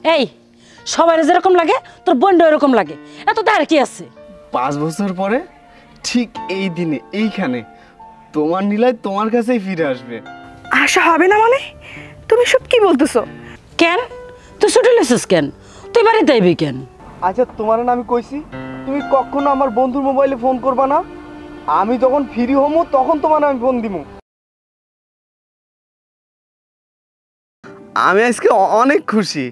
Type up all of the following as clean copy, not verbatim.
এই সবার যেরকম লাগে তোর বোনটা এরকম লাগে, এত তার কি আছে? 5 বছর পরে ঠিক এই দিনে এইখানে তোমার নীলায় তোমার কাছেই ফিরে আসবে। আশা হবে না মানে? তুমি সব কি বলতেছো? কেন তুই ছুটি লেছিস কেন? তুই বাড়িতে আইবি কেন? আচ্ছা তোমার না আমি কইছি তুমি কখনো আমার বন্ধুর মোবাইলে ফোন করবা না, আমি যখন ফ্রি হমু তখন তোমার আমি ফোন দিমু। আমি আজকে অনেক খুশি।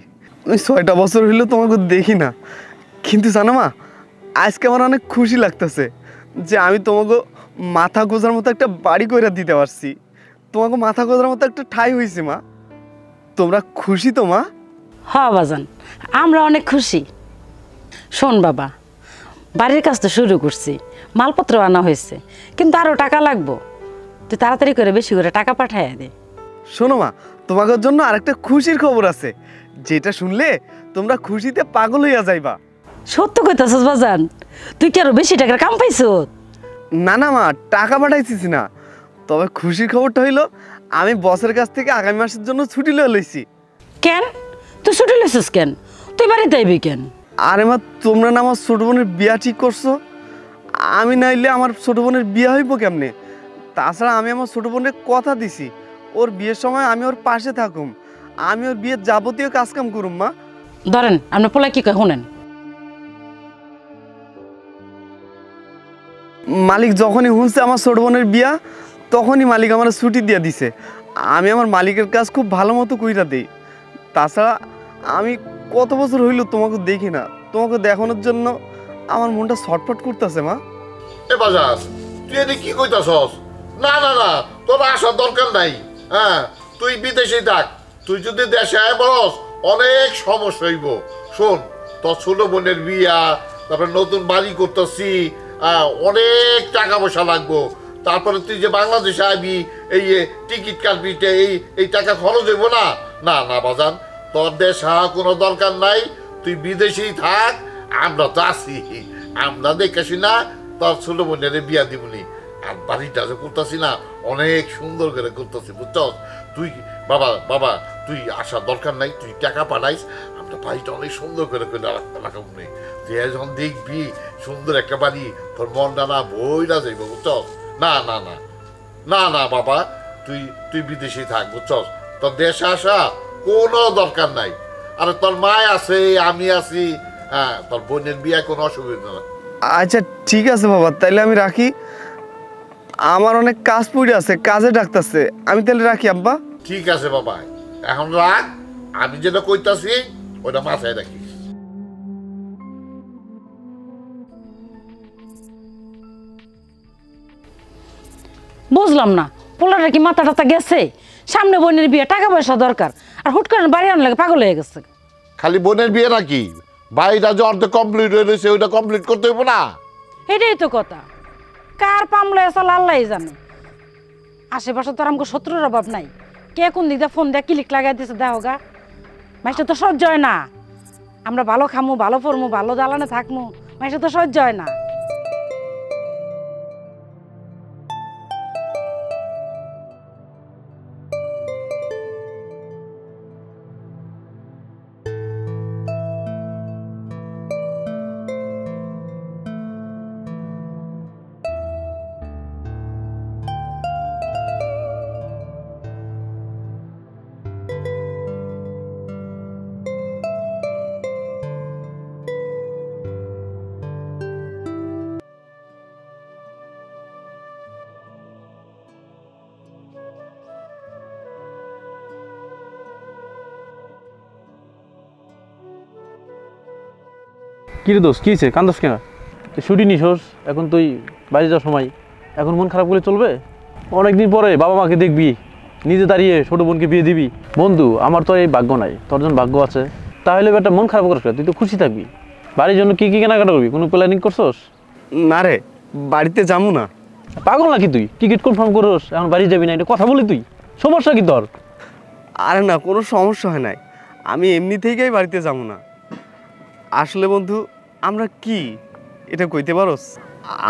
আমি 6টা বছর হইলো তোমাকে দেখি না, কিন্তু জানো মা আজকে আমার অনেক খুশি লাগতেছে যে আমি তোমাকে মাথা গোজার মতো একটা বাড়ি কইরা দিতে পারছি। তোমাকে মাথা গোজার মতো একটা ঠাই হইছে মা। তোমরা খুশি তো মা? হ্যাঁ বাজান, আমরা অনেক খুশি। শোন বাবা, বাড়ির কাজ তো শুরু করছি, মালপত্র আনা হয়েছে, কিন্তু আরও টাকা লাগবো। তুই তাড়াতাড়ি করে বেশি করে টাকা পাঠাইয়া দে। শোনো মা, তোমাদের জন্য আরেকটা খুশির খবর আছে, যেটা শুনলে তোমরা খুশিতে পাগল হইয়া যাইবা। সত্য কইতাছস বাজান? তুই কি আরো বেশি টাকার কাম পাইছ? না না মা, টাকা পাঠাইছিস না, তবে খুশির খবরটা হইলো আমি বসের কাছ থেকে আগামী মাসের জন্য ছুটি লয়ে লইছি। কেন তুই ছুটি লেছিস কেন? তুই বাড়িতে আইবি কেন? আরে মা, তোমরা না আমার ছোট বোনের বিয়া ঠিক করছো, আমি নাইলে আমার ছোট বোনের বিয়া হইব কেমনে? তাছাড়া আমি আমার ছোট বোনের কথা দিছি, ওর বিয়ের সময় আমি ওর পাশে থাকুম, আমি ওর বিয়ের যাবতীয় কাজকাম করুম। মা ধরেন আপনার পোলা কি কয় শুনেন। মালিক যখনই শুনছে আমার ছোট বোনের বিয়া, তখনই মালিক আমার ছুটি দিয়ে দিছে। আমি আমার মালিকের কাজ খুব ভালো মতো কইরা দেই। তাছাড়া আমি কত বছর হইল তোমাকে দেখি না, তোমাকে দেখানোর জন্য আমার মনটা ছটফট করতেছে। মা এ বাজাজ, তুই এদিকে কি কইতাছস? না না না, তোর আসার দরকার নাই। হ্যাঁ, তুই বিদেশে থাক। তুই যদি দেশে আয় বলস অনেক সমস্যা হইব। শোন, তোর ছোট বোনের বিয়া, তারপরে নতুন বাড়ি করতেছি, অনেক টাকা পয়সা লাগবো। তারপরে তুই যে বাংলাদেশে আবি, এই টিকিট কাটবি, এই টাকা খরচ হইব না। না না বাজান, তোর দেশে কোনো দরকার নাই, তুই বিদেশেই থাক। আমরা তো আছি, আমরা দেখেছি না তোর ছোট বোনের বিয়া দিবনি। আর বাড়িটা যে করতেছি না, অনেক সুন্দর করে করতেছি, বুঝছস? তুই বাবা বাবা তুই আসার দরকার নাই, তুই টাকা পাঠাইস, আমরা বাড়িটা অনেক সুন্দর করে রাখাবো নি। তুই যখন দেখবি সুন্দর একটা বাড়ি, তোর মনটা না বইরা যাইব, বুঝছস? না না না না না বাবা, তুই বিদেশে থাক, বুঝছস? তোর দেশে আসা কোনো দরকার নাই। আরে তোর মা আছে, আমি আছি। হ্যাঁ, তোর বোনের বিয়ে কোনো অসুবিধা না। আচ্ছা ঠিক আছে বাবা, তাইলে আমি রাখি, আমার অনেক কাজ পড়ে আছে, কাজে ডাকতেছে। আমি তাহলে রাখি আব্বা। ঠিক আছে বাবা, এখন রাখ। আমি যেটা কইতাছি ওটা মাথায় রাখিস। বুঝলাম না, পোলাটা কি মাথা টাথা গেছে? সামনে বোনের বিয়ে, টাকা পয়সা দরকার, আর হুট করে বাড়ি আনলে পাগল হয়ে গেছে। খালি বোনের বিয়ে নাকি, বাড়িটা যে অর্ধেক কমপ্লিট হয়ে রয়েছে, ওইটা কমপ্লিট করতে হইব না? এটাই তো কথা। কার পামলা আসলে আল্লাহ জানে। আশেপাশে তো আর আমাকে শত্রুর অভাব নাই। কে কোন দিক দিয়ে ফোন দিয়ে ক্লিক লাগাই দিছে দেখো গা। মাইসটা তো সহ্য হয় না। আমরা ভালো খামু, ভালো পড়মু, ভালো দালানে থাকমু, মাইসটা তো সহ্য হয় না। কিরে দোষ, কী হয়েছে? কান্দোস কেন? ছুটি নিছোস, এখন তুই বাড়ি যাওয়ার সময়, এখন মন খারাপ করে চলবে? অনেকদিন পরে বাবা মাকে দেখবি, নিজে দাঁড়িয়ে ছোটো বোনকে বিয়ে দিবি। বন্ধু, আমার তো এই ভাগ্য নাই, তোর জন্য ভাগ্য আছে। তাহলে একটা মন খারাপ করিস না, তুই তো খুশি থাকবি। বাড়ির জন্য কী কী কেনাকাটা করবি? কোনো প্ল্যানিং করছোস? না রে, বাড়িতে যাবো না। পাগল নাকি তুই? টিকিট কনফার্ম করোস, এখন বাড়ি যাবি না, এটা কথা বলি তুই? সমস্যা কি তোর? আরে না, কোনো সমস্যা হয় নাই, আমি এমনি থেকেই বাড়িতে যাবো না। আসলে বন্ধু, আমরা কি এটা কইতে পারোস?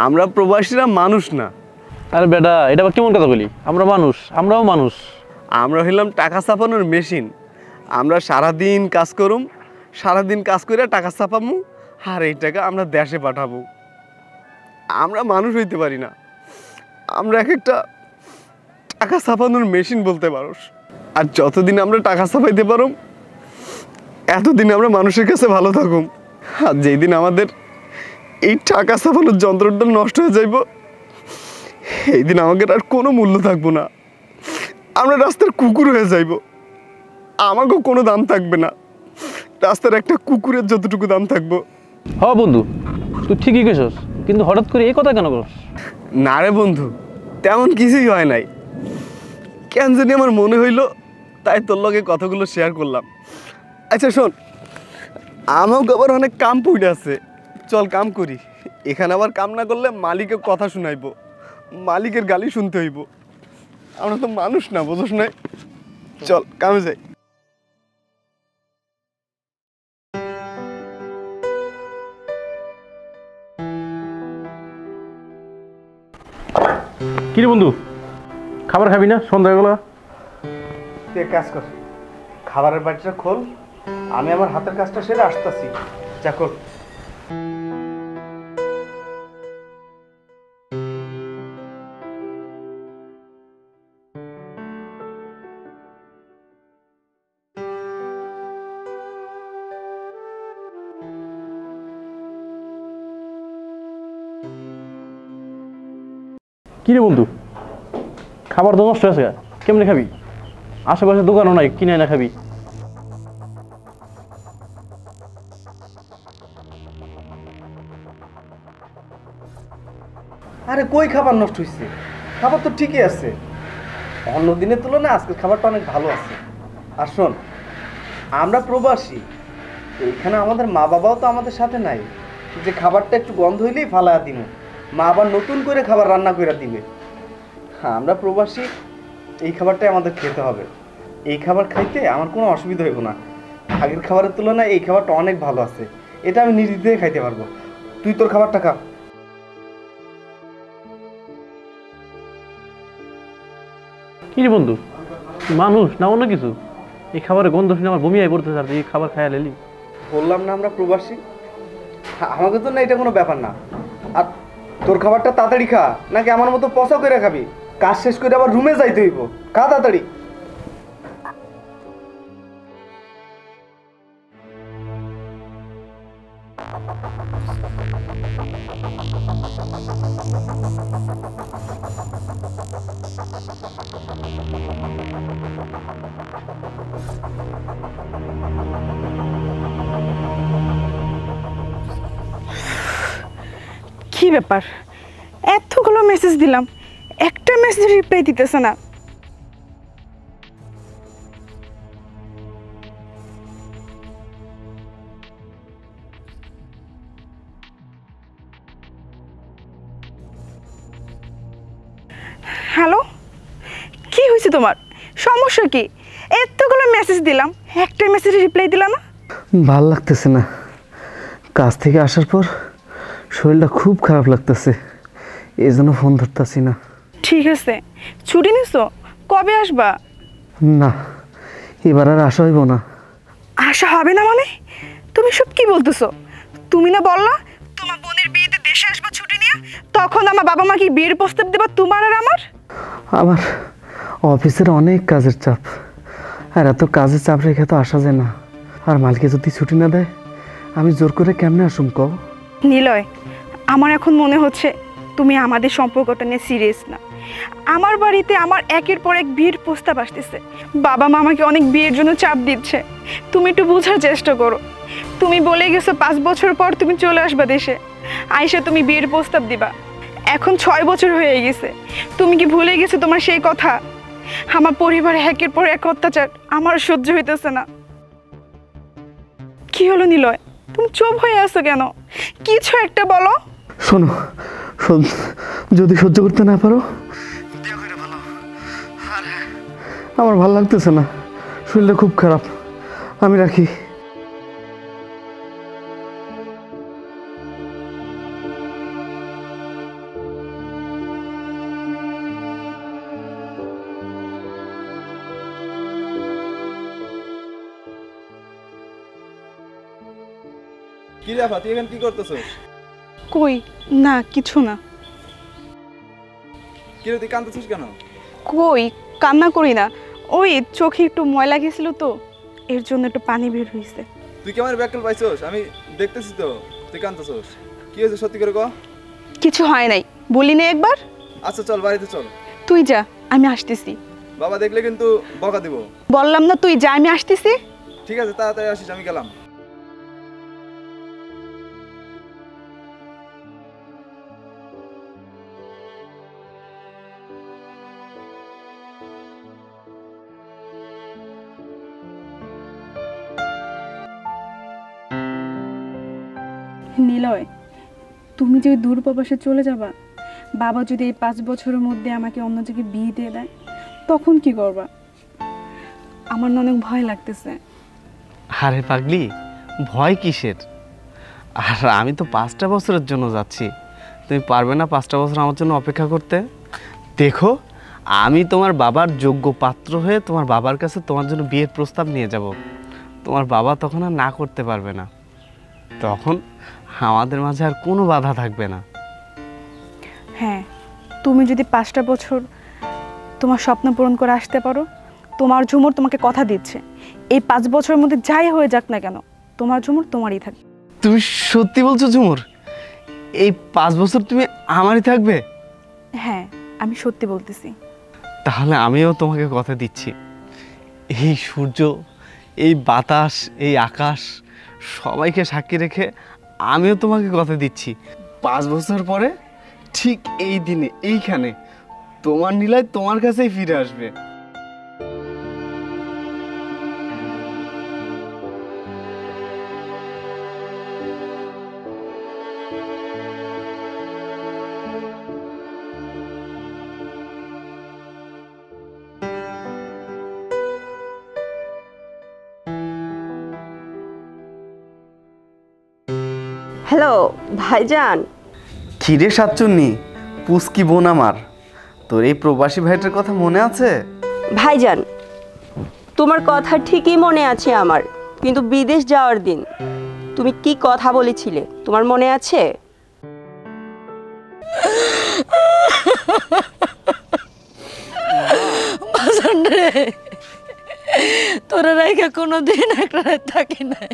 আমরা প্রবাসীরা মানুষ না। আরে বেটা, এটা আবার কেমন কথা বলি? আমরা মানুষ, আমরাও মানুষ। আমরা হইলাম টাকা ছাপানোর মেশিন। আমরা সারাদিন কাজ করুম, সারাদিন কাজ করে টাকা ছাপামু, আর এই টাকা আমরা দেশে পাঠাবো। আমরা মানুষ হইতে পারি না, আমরা এক একটা টাকা ছাপানোর মেশিন বলতে পারো। আর যতদিন আমরা টাকা ছাপাইতে পারো এতদিন আমরা মানুষের কাছে ভালো থাকুম। আর যেই দিন আমাদের এই টাকা ছাপানোর যন্ত্রটা নষ্ট হয়ে যাইব, এই দিন আমাদের আর কোনো মূল্য থাকবো না। আমরা রাস্তার কুকুর হয়ে যাইব, আমাকেও কোনো দাম থাকবে না। রাস্তার একটা কুকুরের যতটুকু দাম থাকবো। হ বন্ধু, তুই ঠিকই কইছস, কিন্তু হঠাৎ করে এই কথা কেন করস? না রে বন্ধু, তেমন কিছুই হয় নাই। কেন জানি আমার মনে হইলো, তাই তোর লগে কথাগুলো শেয়ার করলাম। আচ্ছা শোন, আমাকে আবার অনেক কাম পড়ে আছে, চল কাম করি। এখানে আবার কাম না করলে মালিকের কথা শুনাইবো, মালিকের গালি শুনতে হইব। আমরা তো মানুষ না, বুঝোস নাই? চল কামে যাই। কি রে বন্ধু, খাবার খাবি না? সন্ধ্যা গেল। তুই এক কাজ কর, খাবারের বাটিটা খোল, আমি আমার হাতের কাজটা সেরে আসতেছি। যা কর। কি রে বন্ধু, খাবার তো নষ্ট আছে, কেমনে খাবি? আশেপাশে দোকানও নাই, কিনে না খাবি? আরে কই খাবার নষ্ট হয়েছে? খাবার তো ঠিকই আছে, অন্য দিনের তুলনায় আজকের খাবারটা অনেক ভালো আছে। আর শোন, আমরা প্রবাসী, এইখানে আমাদের মা বাবাও তো আমাদের সাথে নাই যে খাবারটা একটু গন্ধ হইলেই ফালায়া দিব, মা আবার নতুন করে খাবার রান্না করে দিবে। হ্যাঁ, আমরা প্রবাসী, এই খাবারটাই আমাদের খেতে হবে। এই খাবার খাইতে আমার কোনো অসুবিধা হইব না। আগের খাবারের তুলনায় এই খাবারটা অনেক ভালো আছে, এটা আমি নির্দ্বিধায় খাইতে পারবো। তুই তোর খাবারটা খা। কি রে বন্ধু, মানুষ না অন্য কিছু? এই খাবারের গন্ধ শুনে আমার বমি আই পড়তেছে, আর তুই এই খাবার খাইয়া লেলি। বললাম না আমরা প্রবাসী, আমাকে তো না এটা কোনো ব্যাপার না। আর তোর খাবারটা তাড়াতাড়ি খা, নাকি আমার মতো পচা করে খাবি? কাজ শেষ করে আবার রুমে যাইতে হইব, খা তাড়াতাড়ি। কি ব্যাপার, এতগুলো মেসেজ দিলাম, একটা মেসেজ রিপ্লাই দিতেছে না। হ্যালো, কি হয়েছে তোমার? সমস্যা কি? এতগুলো মেসেজ দিলাম, একটা মেসেজ রিপ্লাই দিলা না। ভাল লাগতেছে না, কাজ থেকে আসার পর শরীরটা খুব খারাপ লাগতেছে, এই জন্য ফোন ধরতেছি না। ঠিক আছে, ছুটি নিছো? কবে আসবা? না, এবার আর আসা হইব না। আসা হবে না মানে? তুমি সব কি বলতেছো? তুমি না বললা তোমার বোনের বিয়েতে দেশে আসবা ছুটি নিয়ে? তখন আমার বাবা মা কি বিয়ের প্রস্তাব দেবা তোমার আর আমার? আমার অফিসের অনেক কাজের চাপ, আর এত কাজের চাপ রেখে তো আসা যায় না। আর মালিকে যদি ছুটি না দেয়, আমি জোর করে কেমনে আসুম কও? নিলয়, আমার এখন মনে হচ্ছে তুমি আমাদের সম্পর্কটা নিয়ে সিরিয়াস না। আমার বাড়িতে আমার একের পর এক বিয়ের প্রস্তাব আসতেছে, বাবা মা আমাকে অনেক বিয়ের জন্য চাপ দিচ্ছে। তুমি একটু বোঝার চেষ্টা করো। তুমি বলে গেছো 5 বছর পর তুমি চলে আসবা দেশে, আইসা তুমি বিয়ের প্রস্তাব দিবা। এখন 6 বছর হয়ে গেছে, তুমি কি ভুলে গেছো তোমার সেই কথা? আমার পরিবারে একের পর এক অত্যাচার, আমার সহ্য হইতেছে না। কি হলো নিলয়, তুমি চুপ হয়ে আছো কেন? কিছু একটা বলো। শোনো, যদি সহ্য করতে না পারো, আমার ভালো লাগতেছে না, শরীরটা খুব খারাপ, আমি রাখি। কি রে আপা, তুই এখানে কি করতেছস? কই না কিছু না। কি রে তুই কাঁদতেছিস কেন? কই কান্না করি না, ওই চোখে একটু ময়লা গেছিল তো, এর জন্য একটু পানি বের হয়েছে। তুই কি আমার ব্যাকল পাইছস? আমি দেখতেছি তো তুই কাঁদতেছস। কি হয়েছে সত্যি করে ক। কিছু হয় নাই, বলি না একবার। আচ্ছা চল বাড়িতে চল। তুই যা, আমি আসতেছি। বাবা দেখলে কিন্তু বকা দিব। বললাম না তুই যা, আমি আসতেছি। ঠিক আছে তাড়াতাড়ি আসিস, আমি গেলাম। নিলয়, তুমি যে ওই দূর প্রবাসে চলে যাবা, বাবা যদি এই 5 বছরের মধ্যে আমাকে অন্য জায়গায় বিয়ে দিয়ে দেয়, তখন কি করবা? আমার না অনেক ভয় লাগতেছে। আরে পাগলি, ভয় কিসের? আর আমি তো 5টা বছরের জন্য যাচ্ছি। তুমি পারবে না 5টা বছর আমার জন্য অপেক্ষা করতে? দেখো, আমি তোমার বাবার যোগ্য পাত্র হয়ে তোমার বাবার কাছে তোমার জন্য বিয়ের প্রস্তাব নিয়ে যাব। তোমার বাবা তখন আর না করতে পারবে না। তখন আমাদের মাঝে আর কোনো বাধা থাকবে না। হ্যাঁ, তুমি যদি 5টা বছর তোমার স্বপ্ন পূরণ করে আসতে পারো, তোমার ঝুমুর তোমাকে কথা দিচ্ছে, এই 5 বছরের মধ্যে যাই হয়ে যাক না কেন, তোমার ঝুমুর তোমারই থাকবে। তুমি সত্যি বলছো ঝুমুর? এই 5 বছর তুমি আমারই থাকবে? হ্যাঁ, আমি সত্যি বলতেছি। তাহলে আমিও তোমাকে কথা দিচ্ছি, এই সূর্য, এই বাতাস, এই আকাশ সবাইকে সাক্ষী রেখে আমিও তোমাকে কথা দিচ্ছি, 5 বছর পরে ঠিক এই দিনে এইখানে তোমার নীলায় তোমার কাছেই ফিরে আসবে। হ্যালো ভাইজান। খিরে সাতচুন্নি, পুস্কি বোন আমার, তোর এই প্রবাসী ভাইটার কথা মনে আছে? ভাইজান, তোমার কথা ঠিকই মনে আছে আমার, কিন্তু বিদেশ যাওয়ার দিন তুমি কি কথা বলেছিলে তোমার মনে আছে? তোরা রাইখা কোনোদিন একটা রাত থাকি নাই,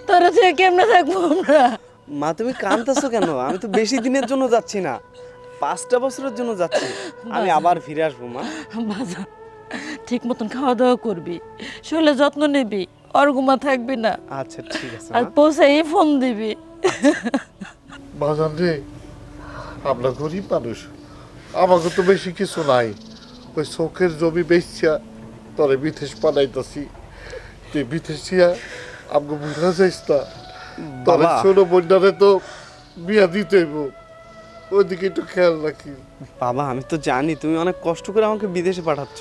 তোরা যে কেমনে থাকবো আমরা? মা তুমি কাঁদতেছো কেন? আমি তো বেশি দিনের জন্য যাচ্ছি না, 5টা বছরের জন্য যাচ্ছি। আমি আবার ফিরে আসবো মা। বাজা, ঠিক মতন খাওয়া দাওয়া করবি, শরীরে যত্ন নিবি, অর্গুমা থাকবি না। আচ্ছা ঠিক আছে আর মা। পৌঁছাই ফোন দিবি। বাজান রে, আমরা গরিব মানুষ, আমাকে তো বেশি কিছু নাই। ওই চোখের জমি বেচছিয়া তোরে বিদেশ পাঠাইতেছি। তুই বিদেশ ছিয়া আমাকে বুঝা যাইস না। তবে বাবা। ছোট বোনটারে তো বিয়া দিতে হইব, ওইদিকে একটু খেয়াল রাখি। বাবা আমি তো জানি তুমি অনেক কষ্ট করে আমাকে বিদেশে পাঠাচ্ছ,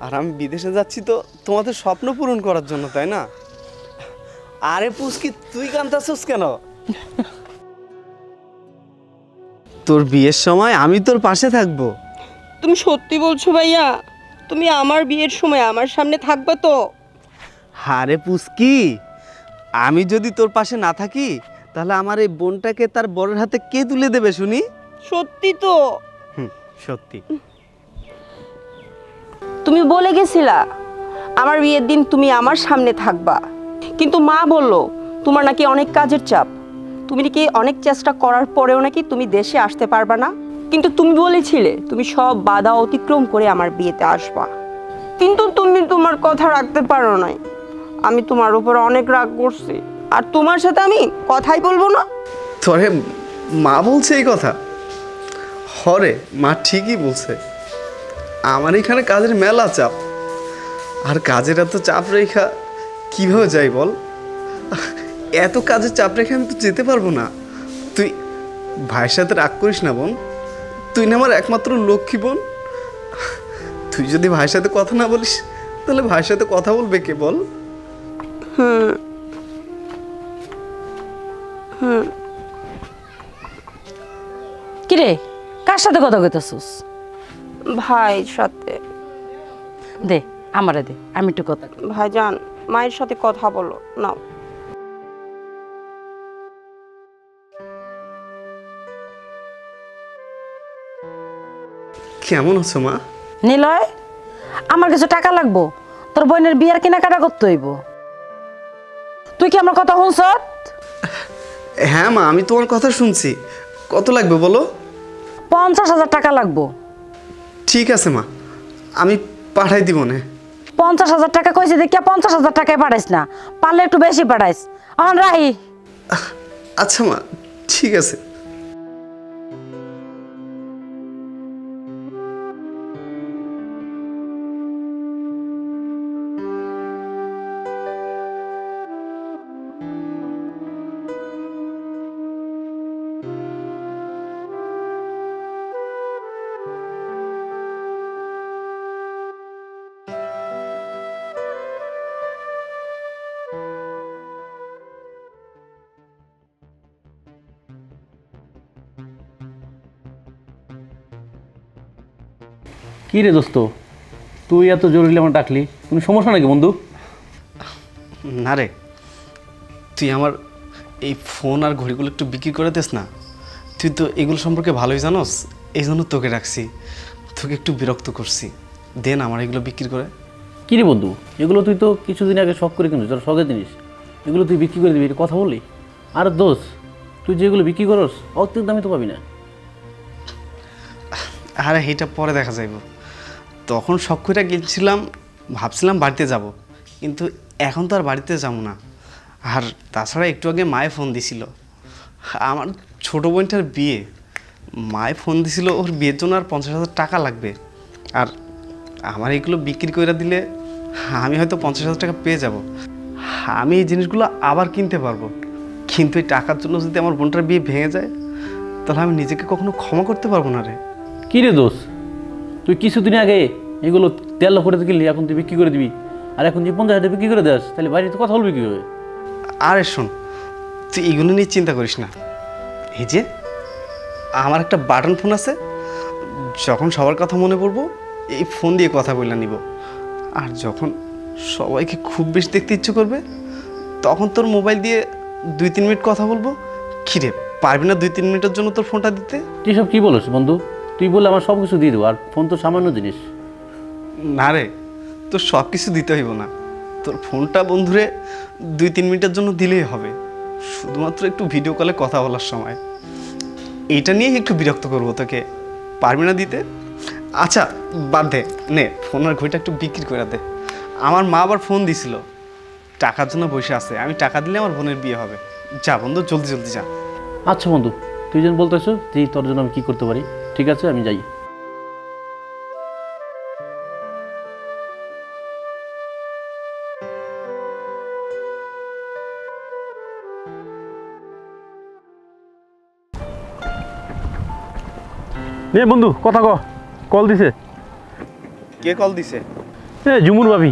আর আমি বিদেশে যাচ্ছি তো তোমাদের স্বপ্ন পূরণ করার জন্য, তাই না? আরে পুস্কি, তুই কাঁদতেছিস কেন? তোর বিয়ের সময় আমি তোর পাশে থাকবো। তুমি সত্যি বলছো ভাইয়া? তুমি আমার বিয়ের সময় আমার সামনে থাকবে তো? আরে পুস্কি, আমি যদি তোর পাশে না থাকি তাহলে আমার এই বোনটাকে তার বড়ের হাতে কে তুলে দেবে শুনি? সত্যি তো? সত্যি। তুমি বলে গেছিলা আমার বিয়ের দিন তুমি আমার সামনে থাকবা, কিন্তু মা বলল তোমার নাকি অনেক কাজের চাপ, তুমি নাকি অনেক চেষ্টা করার পরেও নাকি তুমি দেশে আসতে পারবা না। কিন্তু তুমি বলেছিলে তুমি সব বাধা অতিক্রম করে আমার বিয়েতে আসবা, কিন্তু তুমি তোমার কথা রাখতে পারো নাই। আমি তোমার উপর অনেক রাগ করছি, আর তোমার সাথে আমি কথাই বলবো না। তোরে মা বলছে এই কথা? হরে, মা ঠিকই বলছে। আমার এখানে কাজের মেলা চাপ, আর কাজের এত চাপ রেখা কিভাবে যাই বল? এত কাজের চাপ রেখে আমি তো যেতে পারবো না। তুই ভাইয়ের সাথে রাগ করিস না বোন, তুই না আমার একমাত্র লক্ষ্মী বোন। তুই যদি ভাইয়ের সাথে কথা না বলিস তাহলে ভাইয়ের সাথে কথা বলবে কে বল? কিরে, কার সাথে কথা কইতাছিস? ভাইয়ের সাথে। দে আমারে দে, আমি একটু কথা কই। ভাইজান, মায়ের সাথে কথা বলো নাও। কেমন আছো মা? নিলয়, আমার কিছু টাকা লাগবো, তোর বোনের বিয়ের কেনাকাটা করতে হইব। তুই কি আমার কথা শুনছ? হ্যাঁ মা, আমি তোমার কথা শুনছি। কত লাগবে বলো? 50,000 টাকা লাগবো। ঠিক আছে মা, আমি পাঠাই দিব না। 50,000 টাকা কইছি দেখিয়া 50,000 টাকায় পাঠাইস না, পারলে একটু বেশি পাঠাইস। এখন রাহি। আচ্ছা মা, ঠিক আছে। কি রে দোস্ত, তুই এত জরুরি আমার ডাকলি, কোনো সমস্যা নাকি বন্ধু? না রে, তুই আমার এই ফোন আর ঘড়িগুলো একটু বিক্রি করে দিস না। তুই তো এগুলো সম্পর্কে ভালোই জানোস, এই জন্য তোকে রাখছি। তোকে একটু বিরক্ত করছি, দেন আমার এগুলো বিক্রি করে। কী রে বন্ধু, এগুলো তুই তো কিছুদিন আগে শখ করে কিনিস, তোর শখের জিনিস, এগুলো তুই বিক্রি করে দিবি, এটা কথা বললি? আর দোষ, তুই যেগুলো বিক্রি করস অত্যন্ত দামে তো পাবি না। আরে এইটা পরে দেখা যাইব। তখন শখ করে গেছিলাম, ভাবছিলাম বাড়িতে যাব, কিন্তু এখন তো আর বাড়িতে যাবো না। আর তাছাড়া একটু আগে মায়ে ফোন দিছিল, আমার ছোটো বোনটার বিয়ে। মায়ে ফোন দিছিল ওর বিয়ের জন্য আর 50,000 টাকা লাগবে। আর আমার এগুলো বিক্রি করে দিলে আমি হয়তো 50,000 টাকা পেয়ে যাব। আমি এই জিনিসগুলো আবার কিনতে পারবো। কিন্তু এই টাকার জন্য যদি আমার বোনটার বিয়ে ভেঙে যায়, তাহলে আমি নিজেকে কখনো ক্ষমা করতে পারবো না রে। কী রে দোষ, তুই কিছুদিন আগে এগুলো 13 লক্ষ টাকা কিনলি, এখন তুই বিক্রি করে দিবি, আর এখন যে 50,000 বিক্রি করে দেস, তাহলে বাড়িতে কথা বলবি কীভাবে? আরে শোন, তুই এগুলো নিয়ে চিন্তা করিস না। এই যে আমার একটা বাটন ফোন আছে, যখন সবার কথা মনে পড়বো এই ফোন দিয়ে কথা বলে নিব। আর যখন সবাইকে খুব বেশি দেখতে ইচ্ছে করবে, তখন তোর মোবাইল দিয়ে 2-3 মিনিট কথা বলবো। খিরে, পারবি না 2-3 মিনিটের জন্য তোর ফোনটা দিতে? তুই সব কী বলিস বন্ধু? তুই বললে আমার সব কিছু দিয়ে দেবো, আর ফোন তো সামান্য জিনিস। না রে, তোর সব কিছু দিতে হইব না। তোর ফোনটা বন্ধুরে 2-3 মিনিটের জন্য দিলেই হবে, শুধুমাত্র একটু ভিডিও কলে কথা বলার সময়। এইটা নিয়েই একটু বিরক্ত করবো তোকে, পারবি না দিতে? আচ্ছা বাদ দে, নে ফোন আর ঘড়িটা একটু বিক্রি করে দে। আমার মা আবার ফোন দিছিল, টাকার জন্য বসে আছে। আমি টাকা দিলে আমার বোনের বিয়ে হবে। যা বন্ধু, জলদি জলদি যা। আচ্ছা বন্ধু, তুই যেন বলতেছ যে তোর জন্য আমি কী করতে পারি, ঠিক আছে আমি যাই। নে বন্ধু, কথা কল দিছে। কে কল দিছে? ঝুমুর ভাবি।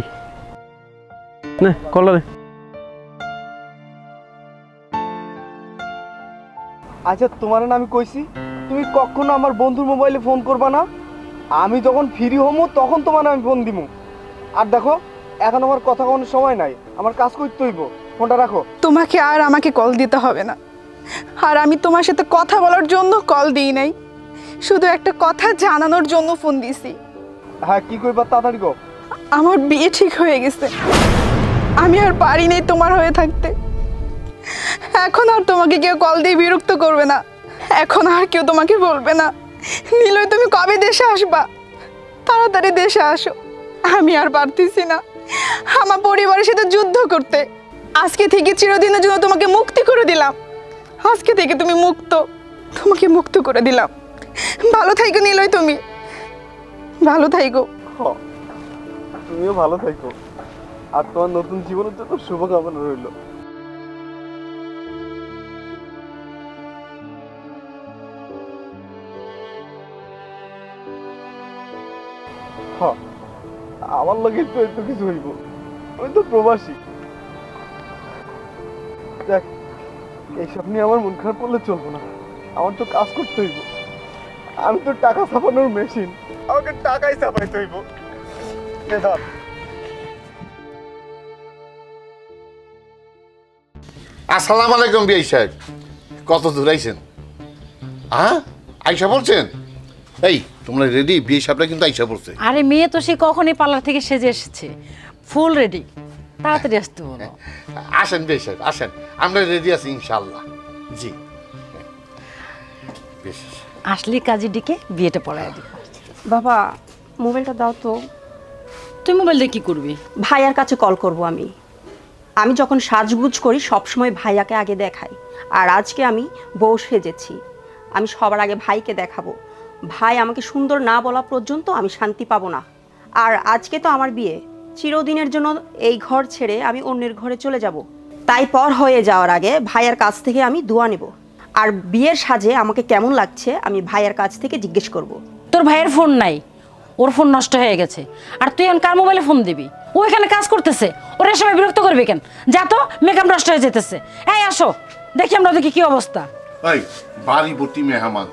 নে কলটা দে। আচ্ছা তোমার না আমি কইছি তুমি কখনো আমার বন্ধুর মোবাইলে ফোন করবা না। আমি যখন ফ্রি হমো তখন তোমার আমি ফোন দিমু। আর দেখো, এখন আমার কথা কোনো সময় নাই, আমার কাজ করতে হইব। ফোনটা রাখো। তোমাকে আর আমাকে কল দিতে হবে না। আর আমি তোমার সাথে কথা বলার জন্য কল দিই নাই, শুধু একটা কথা জানানোর জন্য ফোন দিছি। হ্যাঁ, কি কইবা তাড়াতাড়ি গো। আমার বিয়ে ঠিক হয়ে গেছে, আমি আর পারি নাই তোমার হয়ে থাকতে। এখন আর তোমাকে কেউ কল দিয়ে বিরক্ত করবে না, এখন আর কেউ তোমাকে বলবে না নিলয় তুমি কবে দেশে আসবা, তাড়াতাড়ি দেশে আসো। আমি আর পারতেছি না আমার পরিবারের সাথে যুদ্ধ করতে। আজকে থেকে চিরদিনের জন্য তোমাকে মুক্তি করে দিলাম। আজকে থেকে তুমি মুক্ত, তোমাকে মুক্ত করে দিলাম। ভালো থাইকো নিলয়, তুমি ভালো থাইকো। তুমিও ভালো থাকো, আর তোমার নতুন জীবনের জন্য শুভকামনা রইল। আমার লগে তো একটু কিছু হইব, আমি তো প্রবাসী। দেখ, এইসব নিয়ে আমার মন খারাপ করলে চলবো না, আমার তো কাজ করতে হইব। আমি তো টাকা ছাপানোর মেশিন, আমাকে টাকাই ছাপাইতে হইব। আসসালামু আলাইকুম বিআই সাহেব, কত দূর আইছেন? হ্যাঁ, আইসা বলছেন? এই তোমরা রেডি? বিয়ে সাপটা কিন্তু আইসা পড়ছে। আরে মেয়ে তো সে কখনই পার্লার থেকে সেজে এসেছে, ফুল রেডি, তাড়াতাড়ি আসতে বলো। আসেন বিয়ে সাহেব আসেন, আমরা রেডি আছি ইনশাআল্লাহ। জি বেশ, আসলে কাজী ডিকে বিয়েটা পড়ায় দিবে। বাবা মোবাইলটা দাও তো। তুই মোবাইল দিয়ে কি করবি? ভাইয়ার কাছে কল করব আমি। আমি যখন সাজগুজ করি সবসময় ভাইয়াকে আগে দেখাই, আর আজকে আমি বউ সেজেছি, আমি সবার আগে ভাইকে দেখাবো। ভাই আমাকে সুন্দর না বলা পর্যন্ত আমি শান্তি পাবো না। আর আজকে তো আমার বিয়ে, চিরদিনের জন্য এই ঘর ছেড়ে আমি অন্যের ঘরে চলে যাব। তাই পর হয়ে যাওয়ার আগে ভাইয়ার কাছ থেকে আমি দোয়া নেব, আর বিয়ের সাজে আমাকে কেমন লাগছে আমি ভাইয়ার কাছ থেকে জিজ্ঞেস করব। তোর ভাইয়ের ফোন নাই, ওর ফোন নষ্ট হয়ে গেছে, আর তুই এখন কার মোবাইলে ফোন দিবি? ও এখানে কাজ করতেছে, ওর এ সময় বিরক্ত করবি কেন? যা তো, মেকআপ নষ্ট হয়ে যেতেছে। এই আসো দেখি আমরা দেখি কি অবস্থা। এই বাড়ি ভর্তি মেহমান,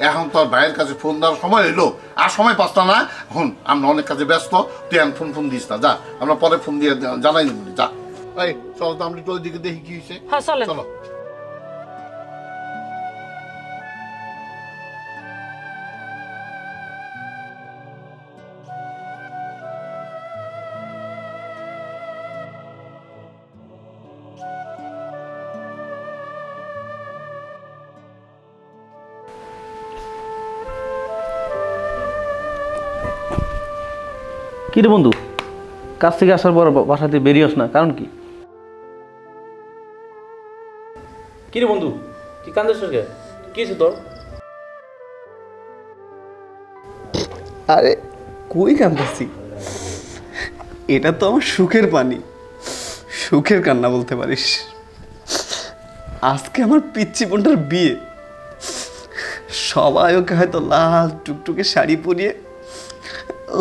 এখন তোর ভাইয়ের কাছে ফোন দেওয়ার সময় এলো, আর সময় পাচ্তা না। এখন আমরা অনেক কাজে ব্যস্ত, তুই এখন ফোন দিস না, যা আমরা পরে ফোন দিয়ে জানাই দেবো। যা এই চলো তো, আমরা একটু ওইদিকে দেখি কি হয়েছে। হ্যাঁ চলেন। চলো। কি রে বন্ধু, কাজ থেকে আসার পর বাসাতে বেরিয়ে আস না, কারণ কি? কি রে বন্ধু, তুই কান্দিস কে? কি হয়েছে তোর? আরে কই কান্দাছি, এটা তো আমার সুখের পানি, সুখের কান্না বলতে পারিস। আজকে আমার পিচ্চি বোনটার বিয়ে, সবাই ওকে হয়তো লাল টুকটুকে শাড়ি পরিয়ে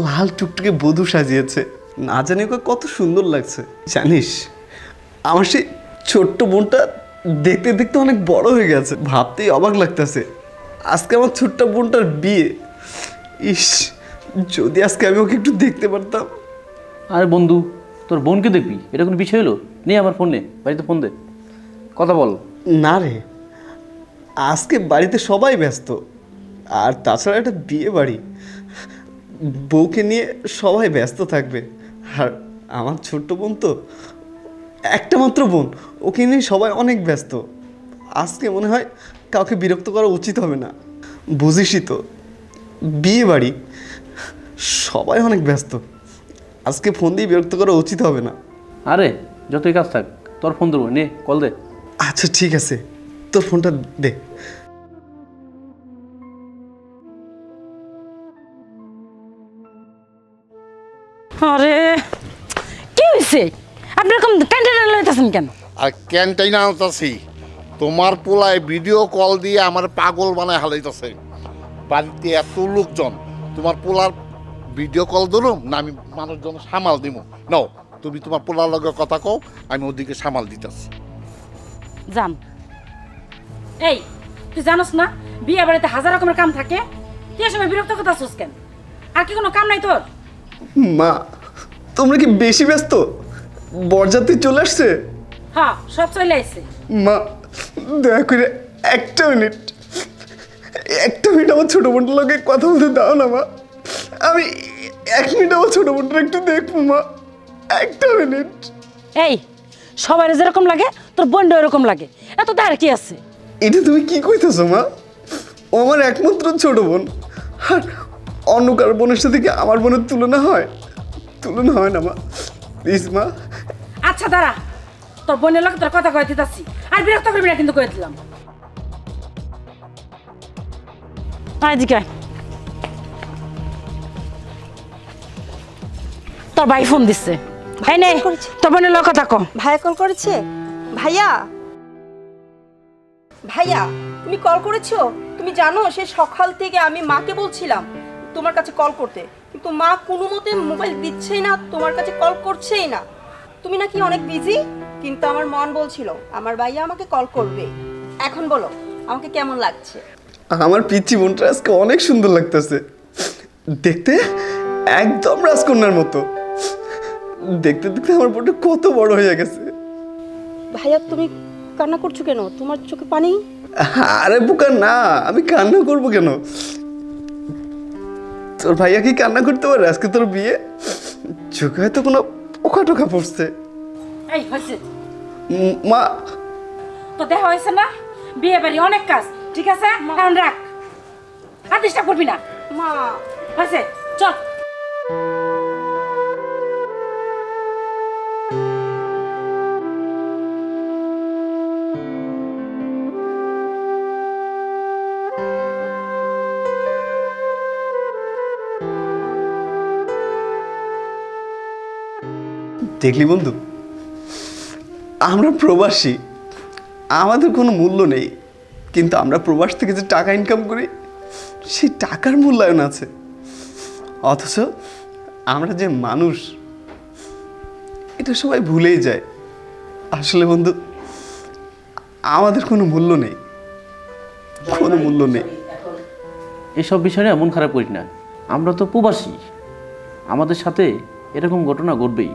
লাল টুকটুকে বধূ সাজিয়েছে, না জানি ওকে কত সুন্দর লাগছে। জানিস আমার সেই ছোট্ট বোনটা দেখতে দেখতে অনেক বড় হয়ে গেছে, ভাবতেই অবাক লাগতেছে। আজকে আমার ছোট্ট বোনটার বিয়ে, ইস যদি আজকে আমি ওকে একটু দেখতে পারতাম। আরে বন্ধু, তোর বোনকে দেখবি, এটা কোনো বিষয় হলো? নে আমার ফোন নে, বাড়িতে ফোন দে, কথা বল। না রে, আজকে বাড়িতে সবাই ব্যস্ত, আর তাছাড়া একটা বিয়ে বাড়ি, বউকে নিয়ে সবাই ব্যস্ত থাকবে। আর আমার ছোট্ট বোন তো একটা মাত্র বোন, ওকে নিয়ে সবাই অনেক ব্যস্ত। আজকে মনে হয় কাউকে বিরক্ত করা উচিত হবে না, বুঝিসই তো বিয়ে বাড়ি, সবাই অনেক ব্যস্ত, আজকে ফোন দিয়ে বিরক্ত করা উচিত হবে না। আরে যতই কাজ থাক, তোর ফোন ধরবো, নে কল দে। আচ্ছা ঠিক আছে, তোর ফোনটা দে। আরে কি হয়েছে? আপনি এরকম টেনশন লইতেছেন কেন? আর ক্যান্টাইন আনতাছি, তোমার পোলায় ভিডিও কল দিয়ে আমার পাগল বানায় হালাইতেছে। বাড়িতে এত লোকজন, তোমার পোলার ভিডিও কল ধরুম না আমি মানুষজন সামাল দিব? নাও তুমি তোমার পোলার লগে কথা কও, আমি ওদিকে সামাল দিতেছি। জান, এই তুই জানোস না বিয়ে বাড়িতে হাজার রকমের কাম থাকে, তুই এ সময় বিরক্ত করতেছিস কেন? আর কি কোনো কাম নাই তোর? মা তোমরা কি বেশি ব্যস্ত? বরযাত্রী চলে আসছে। হ্যাঁ সব চলে আসছে। মা দয়া করে একটা মিনিট আমার ছোট বোনটার লগে কথা বলতে দাও না মা, আমি 1 মিনিট আমার ছোট বোনটা একটু দেখবো মা, একটা মিনিট। এই সবার যেরকম লাগে তোর বোনটা এরকম লাগে, এত তার কি আছে? এটা তুমি কি কইতেছো মা? ও আমার একমাত্র ছোট বোন, আর অন্য কারো বোনের সাথে কি আমার বোনের তুলনা হয়? তুলনা হয় না মা, প্লিজ মা। আচ্ছা দাঁড়া, তোর বোনের লোক তোর কথা কয়ে দিতেছি, আর বিরক্ত করবি না কিন্তু কয়ে দিলাম। এদিকে আয়। তোর ভাই ফোন দিচ্ছে, ভাই নেই তোর বোনের লোক কথা কম। ভাইয়া কল করেছে? ভাইয়া, ভাইয়া তুমি কল করেছো? তুমি জানো সে সকাল থেকে আমি মাকে বলছিলাম তোমার কাছে কল করতে, কিন্তু মা কোনো মতে মোবাইল দিচ্ছেই না, তোমার কাছে কল করছেই না। তুমি নাকি অনেক বিজি, কিন্তু আমার মন বলছিল আমার ভাইয়া আমাকে কল করবে। এখন বলো আমাকে কেমন লাগছে? আমার পিচ্চি বোনটা আজকে অনেক সুন্দর লাগতেছে দেখতে, একদম রাজকন্যার মতো। দেখতে দেখতে আমার বোনটা কত বড় হয়ে গেছে। ভাইয়া তুমি কান্না করছো কেন? তোমার চোখে পানি? আরে বোকা না, আমি কান্না করবো কেন? তোর ভাইয়া কি কান্না করতে পারে আজকে তোর বিয়ে? চোখে হয়তো কোনো পোকা টোকা পড়ছে। এই হয়েছে মা, তো দেখা হয়েছে না, বিয়ে বাড়ি অনেক কাজ, ঠিক আছে এখন রাখ, আর ডিস্টার্ব করবি না। মা হয়েছে, চল। দেখলি বন্ধু, আমরা প্রবাসী, আমাদের কোনো মূল্য নেই, কিন্তু আমরা প্রবাস থেকে যে টাকা ইনকাম করি সেই টাকার মূল্যায়ন আছে। অথচ আমরা যে মানুষ এটা সবাই ভুলেই যায়। আসলে বন্ধু, আমাদের কোনো মূল্য নেই, কোনো মূল্য নেই। এসব বিষয় নিয়ে মন খারাপ করিস না, আমরা তো প্রবাসী, আমাদের সাথে এরকম ঘটনা ঘটবেই।